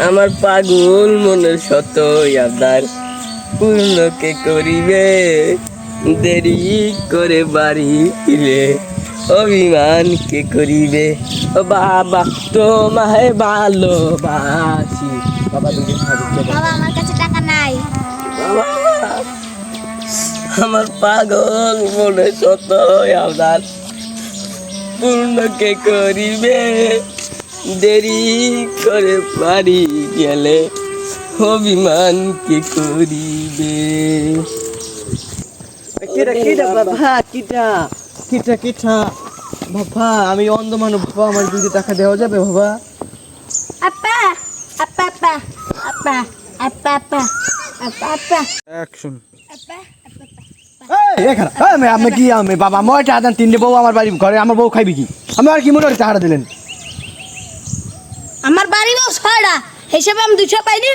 আমার পাগল মনের শত আবদার পূর্ণ কে করিবে, দেরি করে বাড়ি ফিরে অভিমান কে করিবে। ও বাবা তোমায় ভালোবাসি। বাবা তুমি বাবা আমার কাছে টাকা নাই। আমার পাগল মনে শত আবদার পূর্ণ কে করিবে, দেরি করে বাড়ি গেলে অভিমান কে করিবে। বাবা আমি অন্ধ মানুষ বাবা, আমার 2 টাকা দেওয়া যাবে বাবা? আপা আপা আপা আপা আপা আপা আপা আপা অ্যাকশন। আপা আমি কি আমি বাবা মই টাকা দেন 3 বউ আমার বাড়ি ঘরে, আমার বউ খাইবি কি? আমি আর কি মনে করি টাকা দিলেন? আমার বাড়ি বউ 6টা, হিসেবে আমি 200 পাইনি।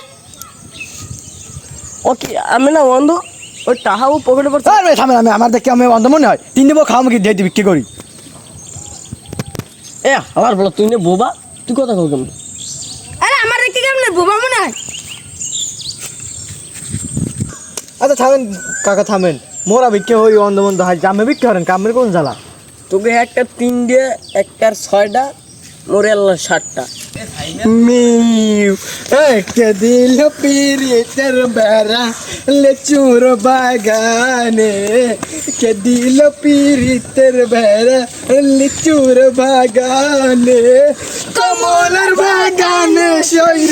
ওকে আমি না অন্ধ, ওই টাহাও পকেটে পড়ছে। আরে থামেন, আমি আমার দেখে আমি অন্ধ মনে হয়? 3 বউ খাওয়া কি দিয়ে দিবি কি করি? এ আবার বলো তুই নে বোবা, তুই কথা কও কেমন? আরে আমার দেখতে কেমন বোবা মনে হয়? আচ্ছা থামেন কাকা থামেন, মোরা বিক্রি হই অন্ধ বন্ধ হয়, জামে বিক্রি করেন কামের কোন জ্বালা? তোকে একটা 3 একটার 6টা, মোরে আল্লাহ 60টা। মিউ কে দিল পিরিতের বেড়া লেচুর বাগানে, কে দিল পিরিতের বেড়া লিচুর বাগানে, কমলের বাগানে শৈর